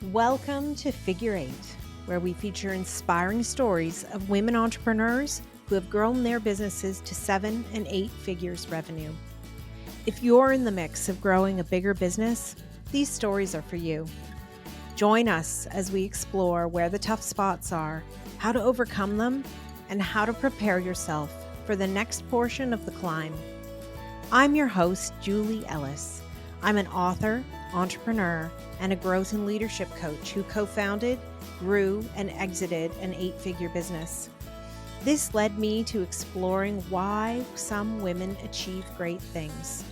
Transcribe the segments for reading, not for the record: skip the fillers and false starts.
Welcome to Figure Eight, where we feature inspiring stories of women entrepreneurs who have grown their businesses to 7 and 8 figures revenue. If you're in the mix of growing a bigger business, these stories are for you. Join us as we explore where the tough spots are, how to overcome them, and how to prepare yourself for the next portion of the climb. I'm your host, Julie Ellis. I'm an author, entrepreneur, and a growth and leadership coach who co-founded, grew, and exited an 8-figure business. This led me to exploring why some women achieve great things.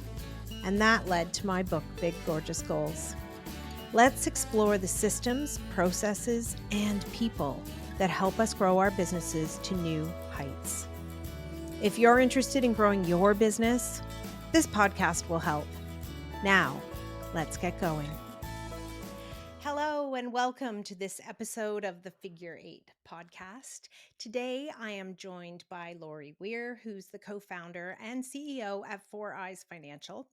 And that led to my book, Big Gorgeous Goals. Let's explore the systems, processes, and people that help us grow our businesses to new heights. If you're interested in growing your business, this podcast will help. Now, let's get going. Hello, and welcome to this episode of the Figure Eight podcast. Today, I am joined by Lori Weir, who's the co-founder and CEO at 4 Eyes Financial.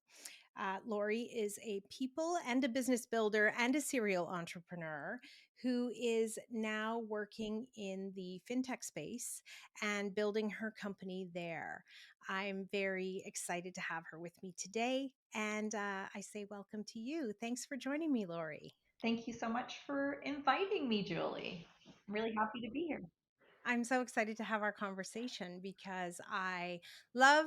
Lori is a people and a business builder and a serial entrepreneur who is now working in the FinTech space and building her company there. I'm very excited to have her with me today, and I say welcome to you. Thanks for joining me, Lori. Thank you so much for inviting me, Julie. I'm really happy to be here. I'm so excited to have our conversation because I love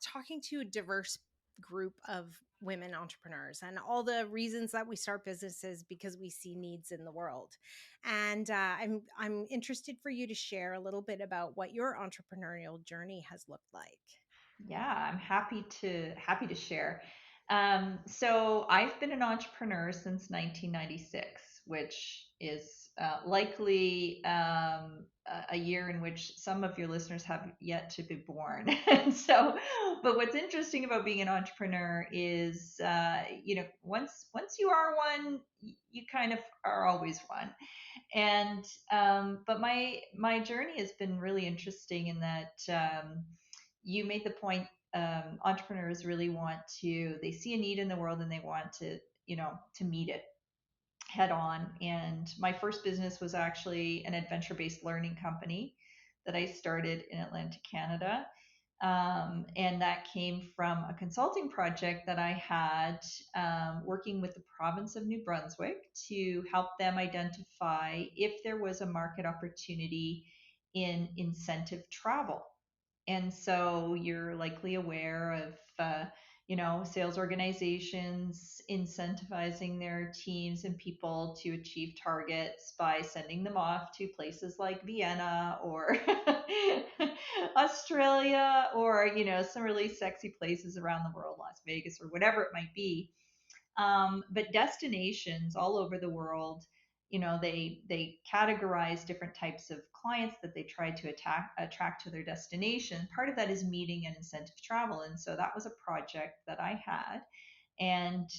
talking to a diverse group of women entrepreneurs and all the reasons that we start businesses because we see needs in the world. And I'm interested for you to share a little bit about what your entrepreneurial journey has looked like. Yeah, I'm happy to share. So I've been an entrepreneur since 1996, which is likely a year in which some of your listeners have yet to be born. And so, but what's interesting about being an entrepreneur is, once you are one, you kind of are always one. And but my journey has been really interesting in that. You made the point, entrepreneurs really want to, they see a need in the world and they want to, to meet it head on. And my first business was actually an adventure based learning company that I started in Atlanta, Canada. And that came from a consulting project that I had, working with the province of New Brunswick to help them identify if there was a market opportunity in incentive travel. And so you're likely aware of, sales organizations incentivizing their teams and people to achieve targets by sending them off to places like Vienna or Australia, or, some really sexy places around the world, Las Vegas or whatever it might be. But destinations all over the world, they categorize different types of clients that they try to attract to their destination. Part of that is meeting and incentive travel, and so that was a project that I had. And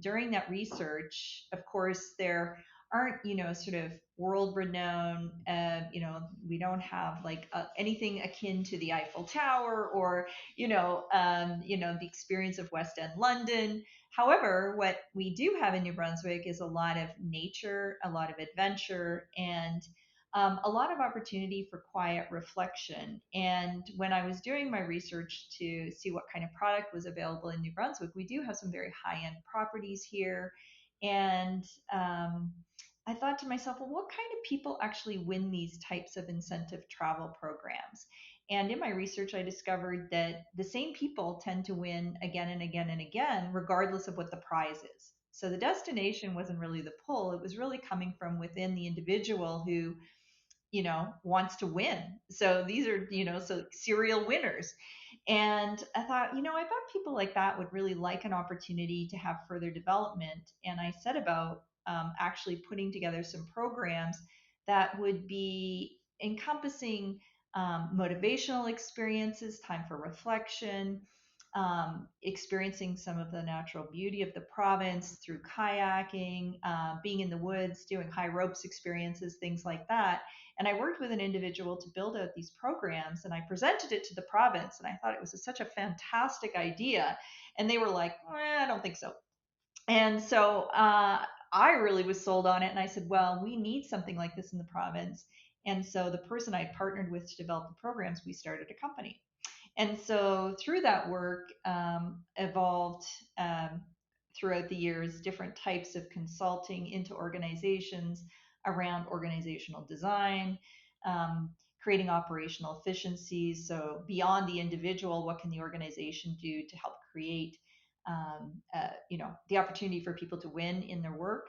during that research, of course, there aren't, sort of world renowned, we don't have like anything akin to the Eiffel Tower or, the experience of West End London. However, what we do have in New Brunswick is a lot of nature, a lot of adventure, and a lot of opportunity for quiet reflection. And when I was doing my research to see what kind of product was available in New Brunswick, we do have some very high end properties here. And I thought to myself, well, what kind of people actually win these types of incentive travel programs? And in my research, I discovered that the same people tend to win again and again and again, regardless of what the prize is. So the destination wasn't really the pull, it was really coming from within the individual who, wants to win. So these are, so serial winners. And I thought, I bet people like that would really like an opportunity to have further development. And I set about actually putting together some programs that would be encompassing motivational experiences, time for reflection, experiencing some of the natural beauty of the province through kayaking, being in the woods, doing high ropes experiences, things like that. And I worked with an individual to build out these programs, and I presented it to the province, and I thought it was such a fantastic idea. And they were like, I don't think so. And so I really was sold on it. And I said, well, we need something like this in the province. And so the person I partnered with to develop the programs, we started a company. And so through that work, evolved throughout the years different types of consulting into organizations around organizational design, um, creating operational efficiencies. So beyond the individual, what can the organization do to help create, the opportunity for people to win in their work?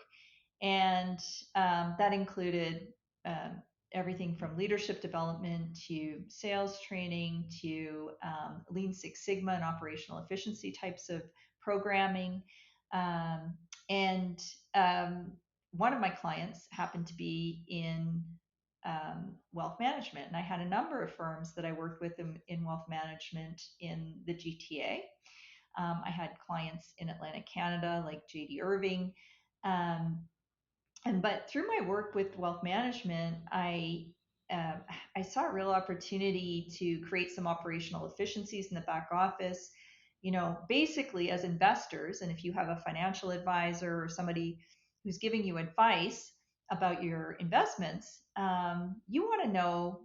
And that included um, everything from leadership development to sales training to Lean Six Sigma and operational efficiency types of programming. Um, and one of my clients happened to be in wealth management. And I had a number of firms that I worked with in wealth management in the GTA. I had clients in Atlantic Canada like JD Irving. Um, and but through my work with wealth management, uh, I saw a real opportunity to create some operational efficiencies in the back office. Basically as investors, and if you have a financial advisor or somebody who's giving you advice about your investments, you want to know,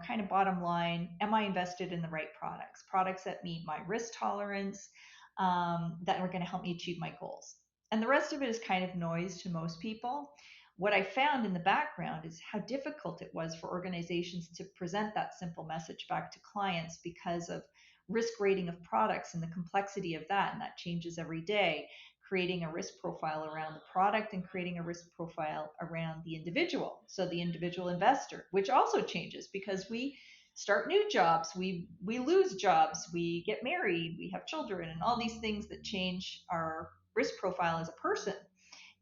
kind of bottom line, am I invested in the right products that meet my risk tolerance, that are going to help me achieve my goals? And the rest of it is kind of noise to most people. What I found in the background is how difficult it was for organizations to present that simple message back to clients because of risk rating of products and the complexity of that. And that changes every day, creating a risk profile around the product and creating a risk profile around the individual. So the individual investor, which also changes because we start new jobs, we lose jobs, we get married, we have children, and all these things that change our risk profile as a person.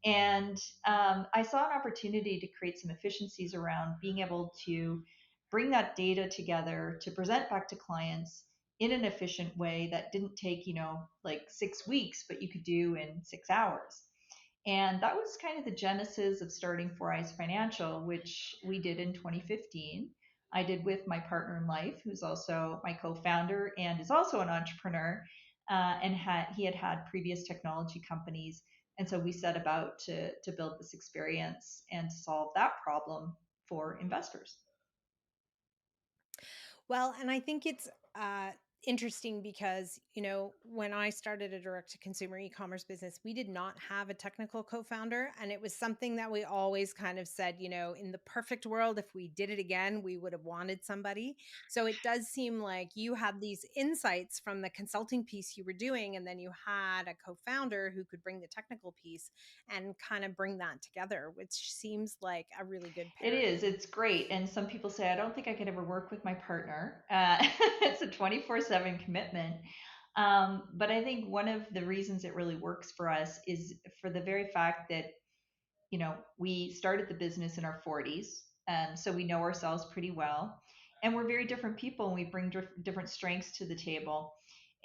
And I saw an opportunity to create some efficiencies around being able to bring that data together to present back to clients in an efficient way that didn't take, like 6 weeks, but you could do in 6 hours. And that was kind of the genesis of starting Four Eyes Financial, which we did in 2015. I did with my partner in life, who's also my co-founder and is also an entrepreneur, and he had had previous technology companies, and so we set about to build this experience and to solve that problem for investors. Well, and I think it's interesting because, when I started a direct to consumer e commerce business, we did not have a technical co founder. And it was something that we always kind of said, in the perfect world, if we did it again, we would have wanted somebody. So it does seem like you had these insights from the consulting piece you were doing, and then you had a co founder who could bring the technical piece and kind of bring that together, which seems like a really good It pairing. is. It's great. And some people say, I don't think I could ever work with my partner. It's a 24/7 commitment. But I think one of the reasons it really works for us is for the very fact that, we started the business in our 40s. And so we know ourselves pretty well. And we're very different people and we bring different strengths to the table.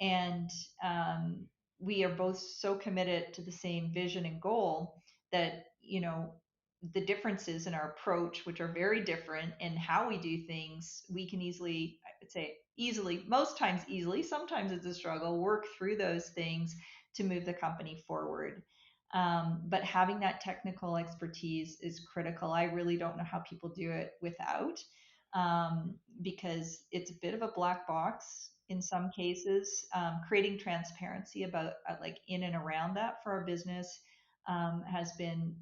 And we are both so committed to the same vision and goal that, the differences in our approach, which are very different in how we do things, we can easily, I would say easily, most times easily, sometimes it's a struggle, work through those things to move the company forward. But having that technical expertise is critical. I really don't know how people do it without, because it's a bit of a black box in some cases. Creating transparency about like in and around that for our business has been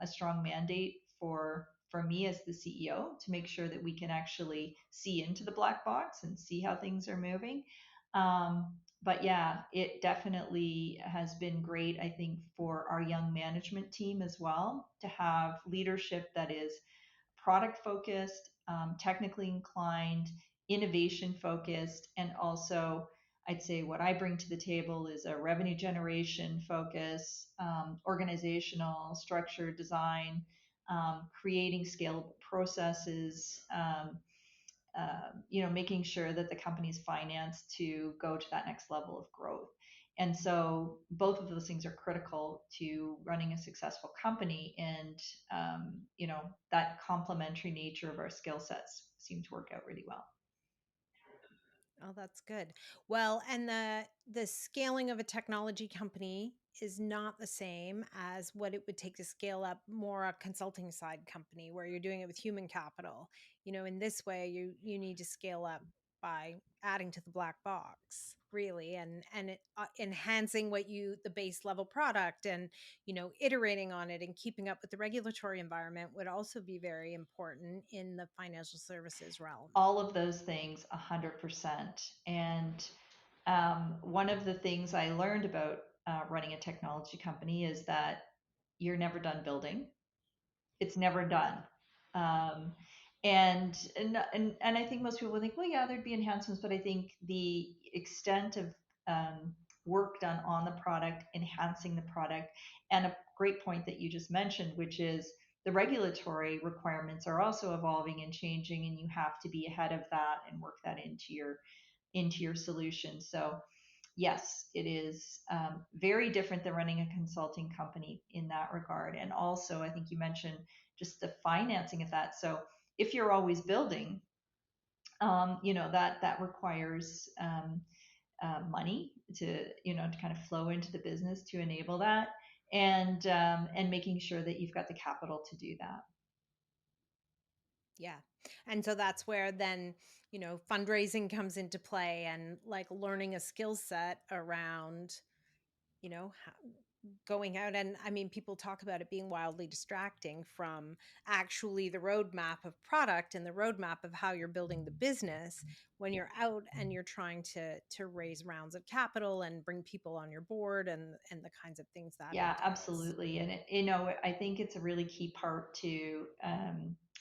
a strong mandate for me as the CEO to make sure that we can actually see into the black box and see how things are moving. But yeah, it definitely has been great, I think, for our young management team as well to have leadership that is product focused, technically inclined, innovation focused, and also I'd say what I bring to the table is a revenue generation focus, organizational structure design, creating scalable processes, making sure that the company is financed to go to that next level of growth. And so both of those things are critical to running a successful company. And, that complementary nature of our skill sets seem to work out really well. Oh, that's good. Well, and the scaling of a technology company is not the same as what it would take to scale up more a consulting side company where you're doing it with human capital. In this way you need to scale up by adding to the black box, really, enhancing the base level product, and iterating on it and keeping up with the regulatory environment would also be very important in the financial services realm. All of those things, 100%. And one of the things I learned about running a technology company is that you're never done building. It's never done. Um, and I think most people think, well, yeah, there'd be enhancements, but I think the extent of work done on the product, enhancing the product, and a great point that you just mentioned, which is the regulatory requirements are also evolving and changing, and you have to be ahead of that and work that into your solution. So yes, it is very different than running a consulting company in that regard. And also, I think you mentioned just the financing of that. So if you're always building, that requires money to to kind of flow into the business to enable that, and making sure that you've got the capital to do that. Yeah. And so that's where then, fundraising comes into play, and like learning a skill set around, going out. And I mean, people talk about it being wildly distracting from actually the roadmap of product and the roadmap of how you're building the business when you're out and you're trying to raise rounds of capital and bring people on your board, and the kinds of things that Yeah, entails. absolutely. And I think it's a really key part to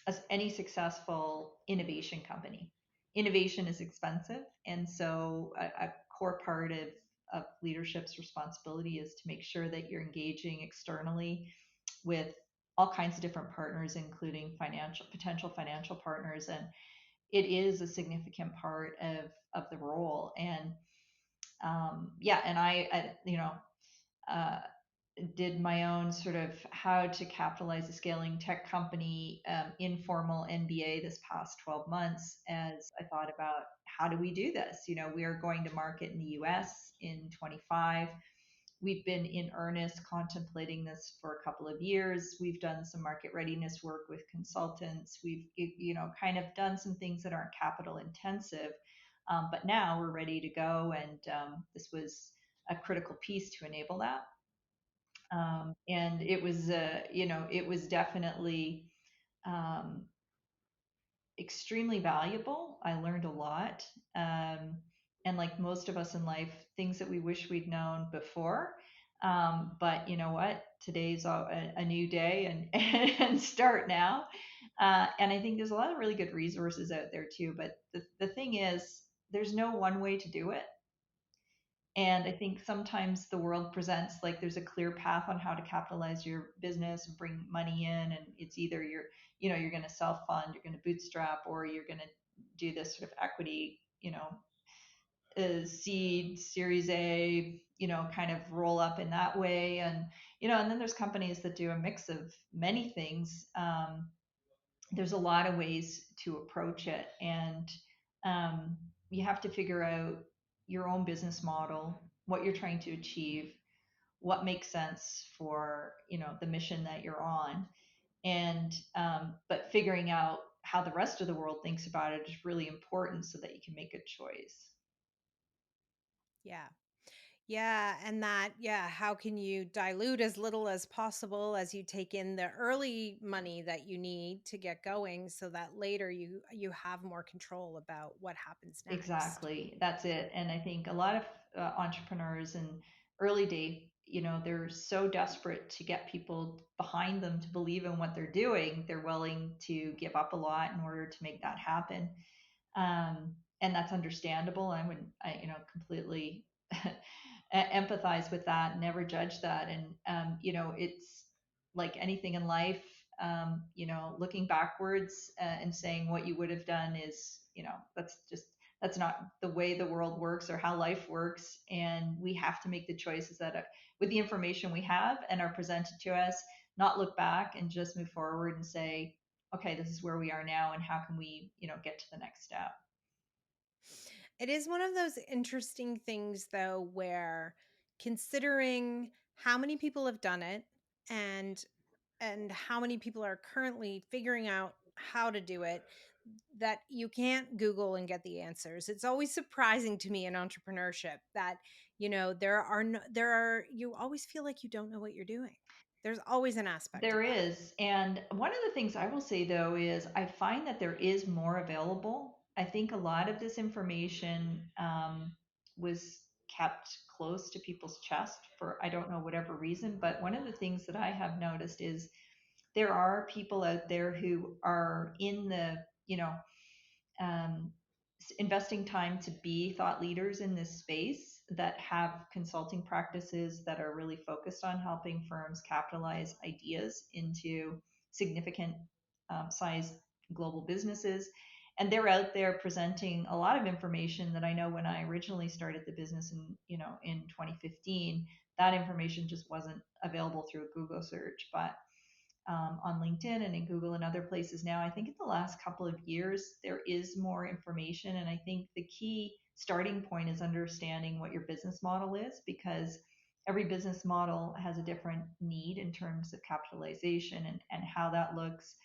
as any successful innovation company. Innovation is expensive, and so a core part of leadership's responsibility is to make sure that you're engaging externally with all kinds of different partners, including potential financial partners, and it is a significant part of the role. And yeah, and uh, did my own sort of how to capitalize a scaling tech company informal MBA this past 12 months as I thought about how do we do this? We are going to market in the US in 25. We've been in earnest contemplating this for a couple of years. We've done some market readiness work with consultants. We've, kind of done some things that aren't capital intensive. But now we're ready to go. And this was a critical piece to enable that. And it was definitely um, extremely valuable. I learned a lot. Um, and like most of us in life, things that we wish we'd known before. But you know what? Today's a new day, and start now. And I think there's a lot of really good resources out there too. But the thing is, there's no one way to do it. And I think sometimes the world presents like there's a clear path on how to capitalize your business and bring money in. And it's either you're going to self fund, you're going to bootstrap, or you're going to do this sort of equity, seed, series A, kind of roll up in that way. And then there's companies that do a mix of many things. There's a lot of ways to approach it, and you have to figure out your own business model, what you're trying to achieve, what makes sense for the mission that you're on, and but figuring out how the rest of the world thinks about it is really important so that you can make a choice. Yeah. Yeah, and how can you dilute as little as possible as you take in the early money that you need to get going, so that later you have more control about what happens next. Exactly. That's it. And I think a lot of entrepreneurs in early day, they're so desperate to get people behind them to believe in what they're doing. They're willing to give up a lot in order to make that happen. And that's understandable. Completely empathize with that, never judge that. And, it's like anything in life, looking backwards and saying what you would have done is, that's not the way the world works or how life works. And we have to make the choices that with the information we have and are presented to us, not look back and just move forward and say, okay, this is where we are now, and how can we, get to the next step. It is one of those interesting things, though, where considering how many people have done it and how many people are currently figuring out how to do it, that you can't Google and get the answers. It's always surprising to me in entrepreneurship that, there are no, there are, you always feel like you don't know what you're doing. There's always an aspect There of that. is. And one of the things I will say though is I find that there is more available. I think a lot of this information was kept close to people's chest for I don't know whatever reason. But one of the things that I have noticed is there are people out there who are in the, um, investing time to be thought leaders in this space that have consulting practices that are really focused on helping firms capitalize ideas into significant size global businesses. And they're out there presenting a lot of information that I know when I originally started the business in 2015, that information just wasn't available through a Google search. But on LinkedIn and in Google and other places now. I think in the last couple of years, there is more information. And I think the key starting point is understanding what your business model is because every business model has a different need in terms of capitalization and how that looks,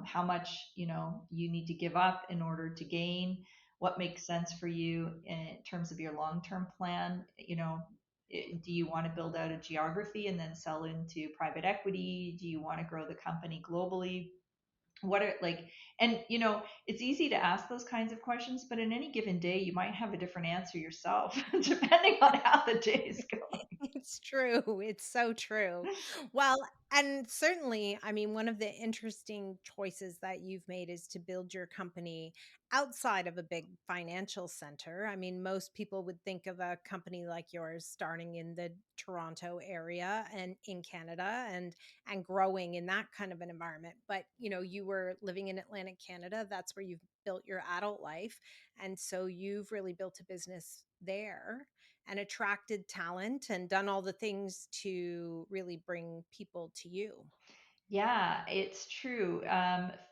how much you need to give up in order to gain, what makes sense for you in terms of your long-term plan. Do you want to build out a geography and then sell into private equity? Do you want to grow the company globally? What are like, and it's easy to ask those kinds of questions, but in any given day, you might have a different answer yourself, depending on how the day is going. It's true. It's so true. Well, and certainly, I mean, one of the interesting choices that you've made is to build your company outside of a big financial center. I mean, most people would think of a company like yours starting in the Toronto area and in Canada and growing in that kind of an environment. But, you were living in Atlantic Canada. That's where you've built your adult life. And so you've really built a business there and attracted talent and done all the things to really bring people to you. Yeah, it's true.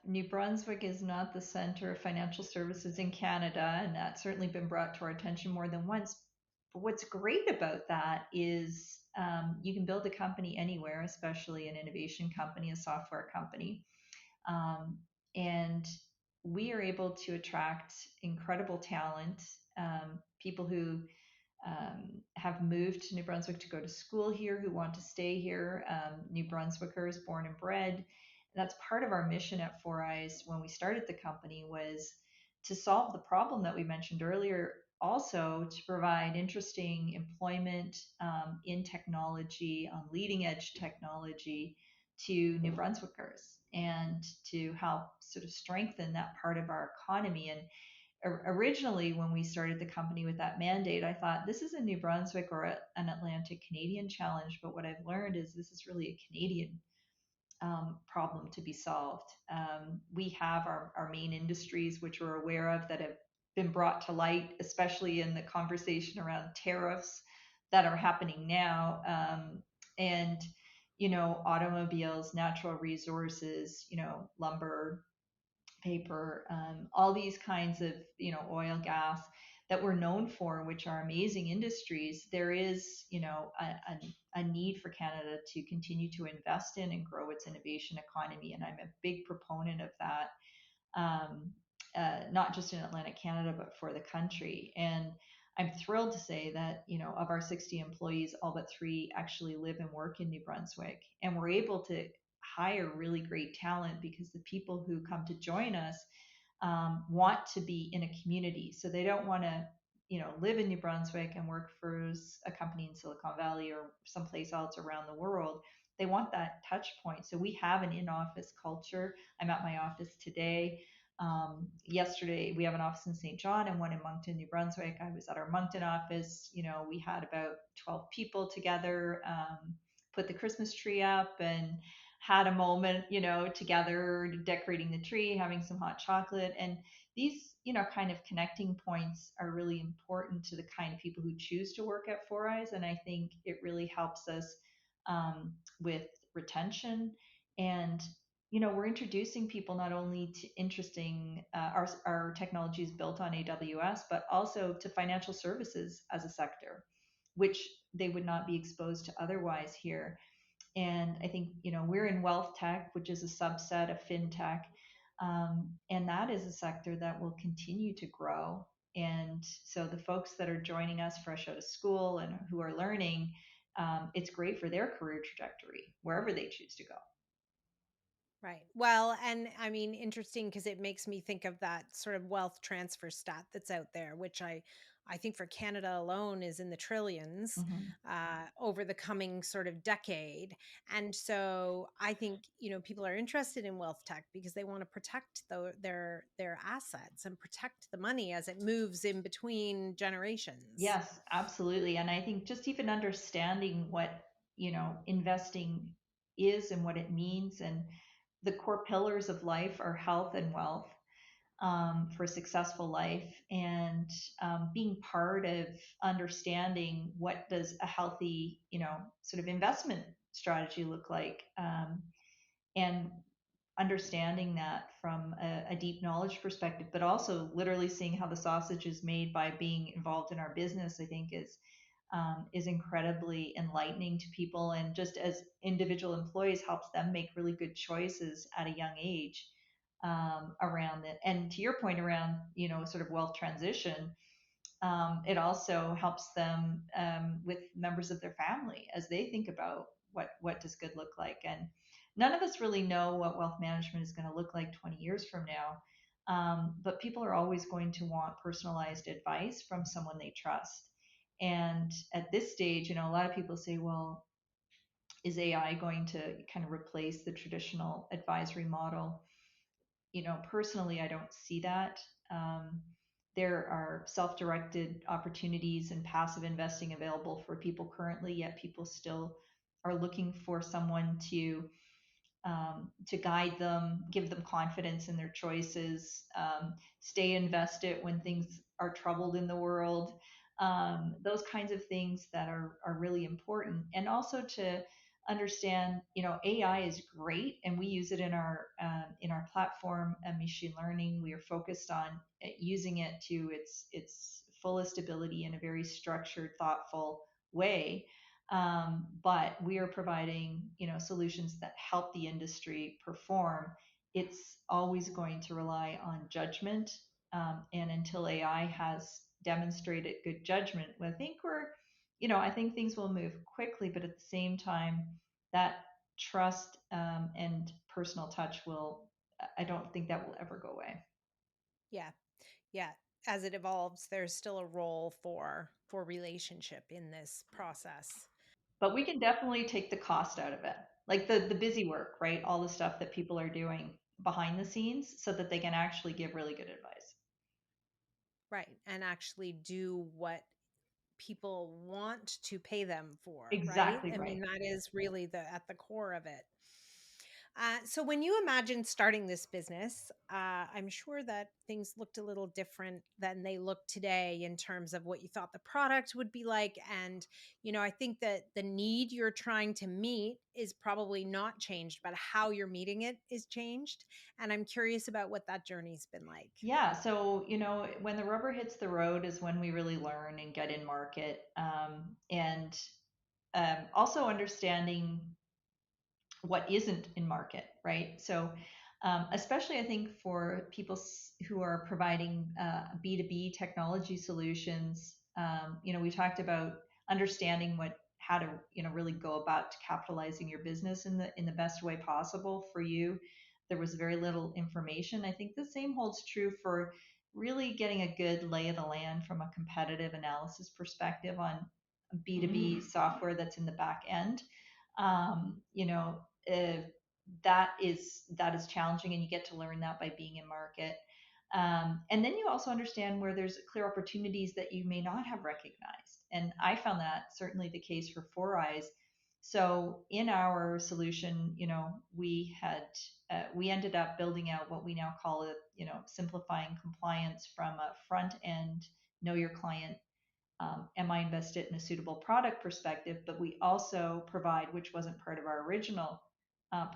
New Brunswick is not the center of financial services in Canada, and that's certainly been brought to our attention more than once. But what's great about that is you can build a company anywhere, especially an innovation company, a software company. Um, and we are able to attract incredible talent, people who have moved to New Brunswick to go to school here, who want to stay here, New Brunswickers, born and bred. And that's part of our mission at Four Eyes when we started the company was to solve the problem that we mentioned earlier, also to provide interesting employment in technology, on leading edge technology to New Brunswickers and to help sort of strengthen that part of our economy. And originally when we started the company with that mandate, I thought this is a New Brunswick or an Atlantic Canadian challenge. But what I've learned is this is really a Canadian problem to be solved. We have our main industries, which we're aware of, that have been brought to light, especially in the conversation around tariffs that are happening now. And automobiles, natural resources, lumber, paper, all these kinds of oil, gas that we're known for, which are amazing industries. There is a need for Canada to continue to invest in and grow its innovation economy, and I'm a big proponent of that. Um, not just in Atlantic Canada, but for the country. And I'm thrilled to say that, of our 60 employees, all but three actually live and work in New Brunswick. And we're able to hire really great talent because the people who come to join us want to be in a community. So they don't want to, live in New Brunswick and work for a company in Silicon Valley or someplace else around the world. They want that touch point. So we have an in-office culture. I'm at my office today. Yesterday, we have an office in St. John and one in Moncton, New Brunswick. I was at our Moncton office. We had about 12 people together, put the Christmas tree up and had a moment, together decorating the tree, having some hot chocolate. And these, kind of connecting points are really important to the kind of people who choose to work at Four Eyes. And I think it really helps us with retention and we're introducing people not only to interesting, our technology is built on AWS, but also to financial services as a sector, which they would not be exposed to otherwise here. And I think, we're in wealth tech, which is a subset of FinTech. And that is a sector that will continue to grow. And so the folks that are joining us fresh out of school and who are learning, it's great for their career trajectory, wherever they choose to go. Right. Well, and I mean, interesting because it makes me think of that sort of wealth transfer stat that's out there, which I think for Canada alone is in the trillions Mhm. over the coming sort of decade. And so I think people are interested in wealth tech because they want to protect their assets and protect the money as it moves in between generations. Yes, absolutely. And I think just even understanding what, investing is and what it means, and the core pillars of life are health and wealth, for a successful life, and being part of understanding what does a healthy, sort of investment strategy look like, and understanding that from a deep knowledge perspective, but also literally seeing how the sausage is made by being involved in our business, I think is incredibly enlightening to people, and just as individual employees helps them make really good choices at a young age, around it. And to your point around, sort of wealth transition, it also helps them, with members of their family as they think about what does good look like. And none of us really know what wealth management is going to look like 20 years from now. But people are always going to want personalized advice from someone they trust. And at this stage, a lot of people say, well, is AI going to kind of replace the traditional advisory model? Personally, I don't see that. Um, there are self directed opportunities and passive investing available for people currently, yet people still are looking for someone to guide them, give them confidence in their choices, stay invested when things are troubled in the world. Those kinds of things that are really important. And also to understand, AI is great, and we use it in our platform and machine learning. We are focused on using it to its fullest ability in a very structured, thoughtful way, but we are providing, solutions that help the industry perform. It's always going to rely on judgment, and until AI has demonstrated good judgment, well, I think things will move quickly, but at the same time, that trust, and personal touch will. I don't think that will ever go away. Yeah. Yeah. As it evolves, there's still a role for relationship in this process. But we can definitely take the cost out of it, like the busy work, right? All the stuff that people are doing behind the scenes, so that they can actually give really good advice. Right. And actually do what people want to pay them for, right? Exactly I mean, right. that is really the at the core of it. So when you imagine starting this business, I'm sure that things looked a little different than they look today in terms of what you thought the product would be like. And, I think that the need you're trying to meet is probably not changed, but how you're meeting it is changed. And I'm curious about what that journey's been like. Yeah. So, when the rubber hits the road is when we really learn and get in market. And also understanding what isn't in market, right? So, especially I think for people who are providing B2B technology solutions, we talked about understanding how to, really go about capitalizing your business in the best way possible for you. There was very little information. I think the same holds true for really getting a good lay of the land from a competitive analysis perspective on B2B software that's in the back end. um, you know, uh, that is challenging, and you get to learn that by being in market. And then you also understand where there's clear opportunities that you may not have recognized. And I found that certainly the case for Four Eyes. So in our solution, we ended up building out what we now call it, simplifying compliance from a front end, know your client, am I invested in a suitable product perspective, but we also provide, which wasn't part of our original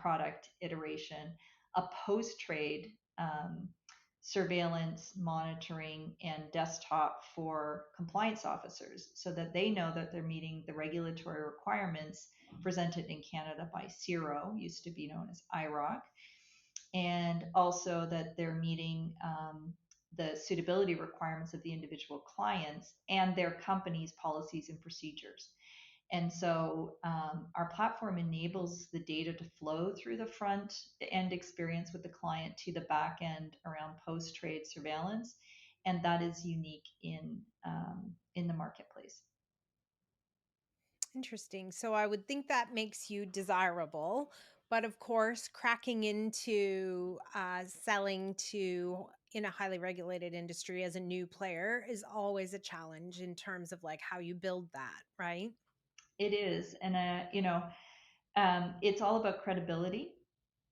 product iteration, a post trade surveillance, monitoring, and desktop for compliance officers so that they know that they're meeting the regulatory requirements presented in Canada by CIRO, used to be known as IROC, and also that they're meeting the suitability requirements of the individual clients and their company's policies and procedures. And so our platform enables the data to flow through the front end experience with the client to the back end around post trade surveillance, and that is unique in the marketplace. Interesting. So I would think that makes you desirable. But of course, cracking into selling to in a highly regulated industry as a new player is always a challenge in terms of like how you build that, right? It is, and it's all about credibility.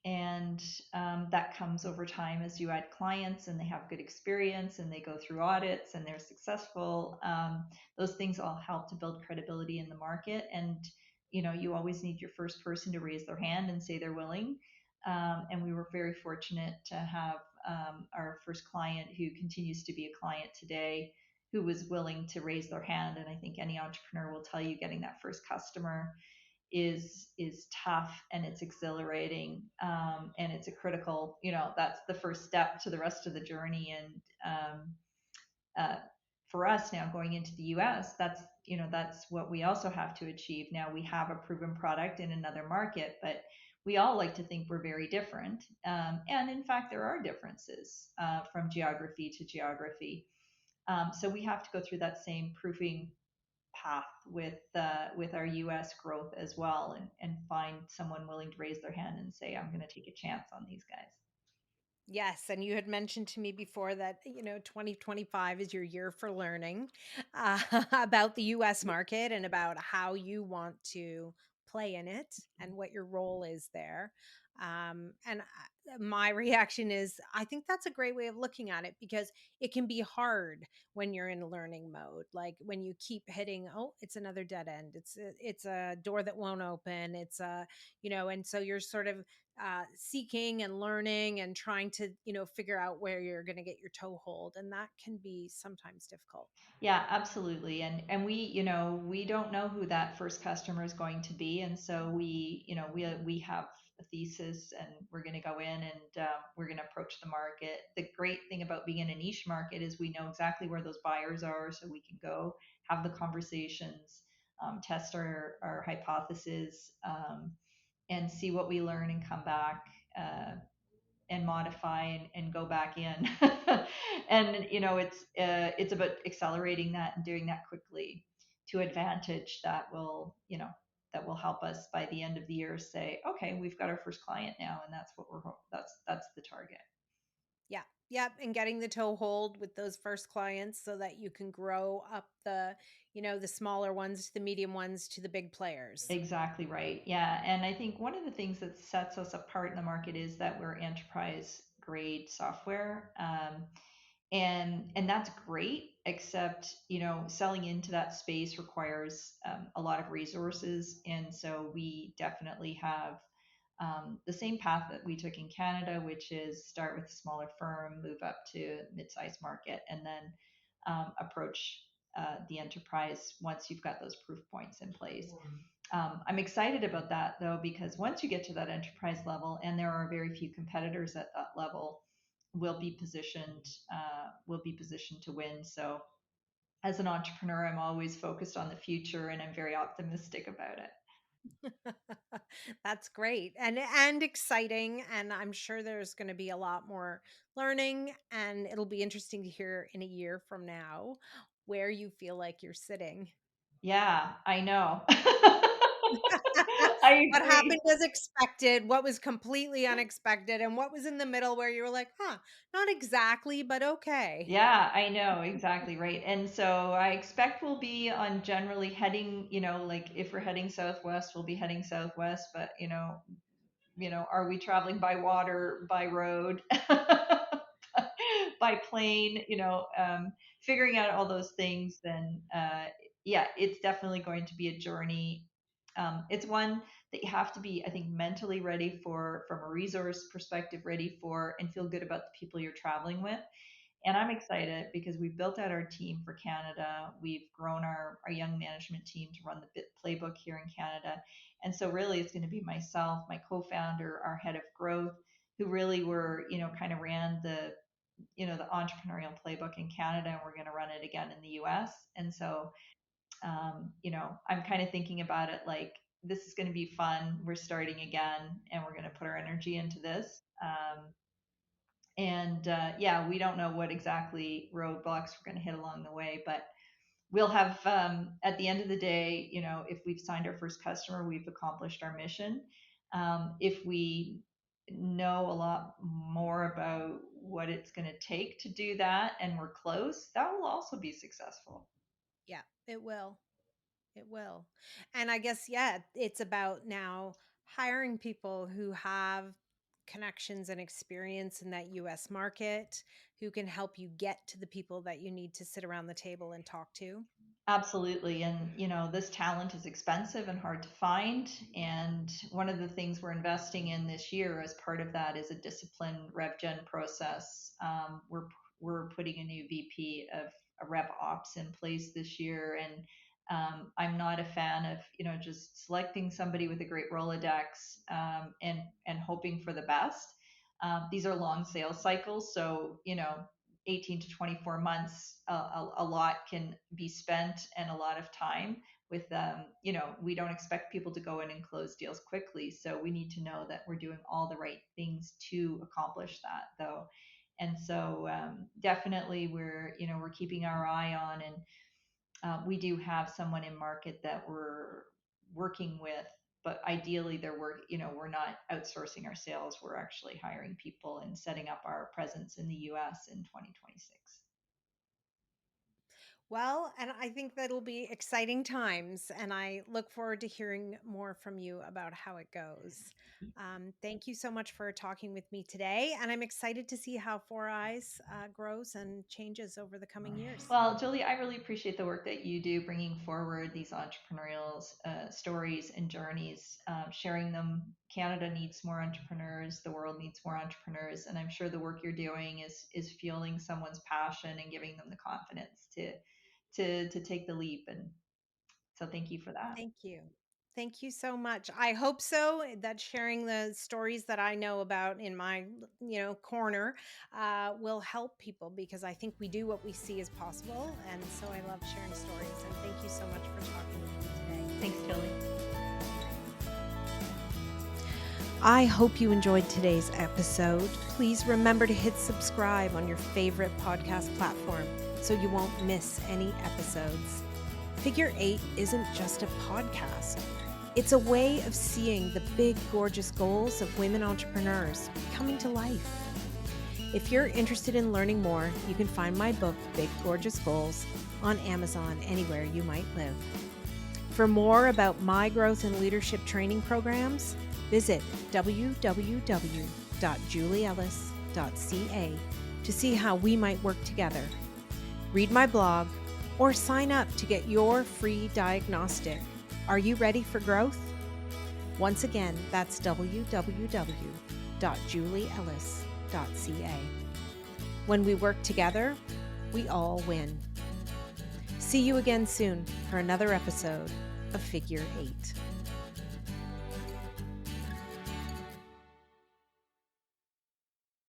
And that comes over time as you add clients and they have good experience and they go through audits and they're successful. Those things all help to build credibility in the market. And you always need your first person to raise their hand and say they're willing. And we were very fortunate to have our first client, who continues to be a client today, who was willing to raise their hand. And I think any entrepreneur will tell you, getting that first customer is tough, and it's exhilarating, and it's a critical, that's the first step to the rest of the journey. And uh, for us now, going into the US, that's what we also have to achieve. Now we have a proven product in another market, but we all like to think we're very different, and in fact there are differences from geography to geography. So we have to go through that same proofing path with our U.S. growth as well, and find someone willing to raise their hand and say, "I'm going to take a chance on these guys." Yes, and you had mentioned to me before that, 2025 is your year for learning about the US market and about how you want to play in it and what your role is there. My reaction is, I think that's a great way of looking at it because it can be hard when you're in learning mode. Like when you keep hitting, oh, it's another dead end. It's a door that won't open. And so you're sort of seeking and learning and trying to figure out where you're going to get your toehold, and that can be sometimes difficult. Yeah, absolutely. And we don't know who that first customer is going to be, and so we have a thesis, and we're going to go in, and we're going to approach the market. The great thing about being in a niche market is we know exactly where those buyers are, so we can go have the conversations, test our hypothesis, and see what we learn and come back. And modify, and go back in. And it's about accelerating that and doing that quickly to advantage that will help us by the end of the year say, okay, we've got our first client now, and that's what that's the target. Yeah. Yep. And getting the toehold with those first clients so that you can grow up the smaller ones to the medium ones to the big players. Exactly right. Yeah. And I think one of the things that sets us apart in the market is that we're enterprise grade software. And that's great, except selling into that space requires a lot of resources, and so we definitely have the same path that we took in Canada, which is start with a smaller firm, move up to mid-sized market, and then approach the enterprise once you've got those proof points in place. I'm excited about that though, because once you get to that enterprise level, and there are very few competitors at that level, will be positioned to win. So as an entrepreneur, I'm always focused on the future, and I'm very optimistic about it. That's great and exciting, and I'm sure there's going to be a lot more learning, and it'll be interesting to hear in a year from now where you feel like you're sitting. Yeah, I know. I What happened agree. as expected, what was completely unexpected, and what was in the middle where you were like, "Huh, not exactly, but okay." Yeah, I know, exactly right. And so I expect we'll be on generally heading, like if we're heading southwest, we'll be heading southwest, but are we traveling by water, by road, by plane, figuring out all those things, then yeah, it's definitely going to be a journey. It's one that you have to be, I think, mentally ready for, from a resource perspective, ready for, and feel good about the people you're traveling with. And I'm excited because we've built out our team for Canada. We've grown our young management team to run the bit playbook here in Canada. And so really it's going to be myself, my co-founder, our head of growth, who really were, kind of ran the entrepreneurial playbook in Canada, and we're going to run it again in the US. And so, I'm kind of thinking about it like this is going to be fun. We're starting again, and we're going to put our energy into this. And yeah, we don't know what exactly roadblocks we're going to hit along the way, but we'll have, at the end of the day, if we've signed our first customer, we've accomplished our mission. If we know a lot more about what it's going to take to do that and we're close, that will also be successful. Yeah, it will. It will. And I guess, yeah, it's about now hiring people who have connections and experience in that US market who can help you get to the people that you need to sit around the table and talk to. Absolutely. And, this talent is expensive and hard to find. And one of the things we're investing in this year as part of that is a disciplined rev gen process. We're putting a new VP of rev ops in place this year. And I'm not a fan of, just selecting somebody with a great Rolodex, and hoping for the best. These are long sales cycles. So, 18 to 24 months, a lot can be spent and a lot of time with them. We don't expect people to go in and close deals quickly. So we need to know that we're doing all the right things to accomplish that, though. And so, definitely we're keeping our eye on, and we do have someone in market that we're working with, but ideally we're not outsourcing our sales. We're actually hiring people and setting up our presence in the US in 2026. Well, and I think that'll be exciting times, and I look forward to hearing more from you about how it goes. Thank you so much for talking with me today, and I'm excited to see how Four Eyes grows and changes over the coming years. Well, Julie, I really appreciate the work that you do bringing forward these entrepreneurial stories and journeys, sharing them. Canada needs more entrepreneurs. The world needs more entrepreneurs, and I'm sure the work you're doing is fueling someone's passion and giving them the confidence to take the leap. And so, thank you for that. Thank you. Thank you so much. I hope so that sharing the stories that I know about in my, corner will help people because I think we do what we see as possible. And so I love sharing stories. And thank you so much for talking with me today. Thanks, Julie. I hope you enjoyed today's episode. Please remember to hit subscribe on your favorite podcast platform so you won't miss any episodes. Figure 8 isn't just a podcast. It's a way of seeing the big, gorgeous goals of women entrepreneurs coming to life. If you're interested in learning more, you can find my book, Big Gorgeous Goals, on Amazon anywhere you might live. For more about my growth and leadership training programs, visit www.julieellis.ca to see how we might work together. Read my blog or sign up to get your free diagnostic. Are you ready for growth? Once again, that's www.julieellis.ca. When we work together, we all win. See you again soon for another episode of Figure 8.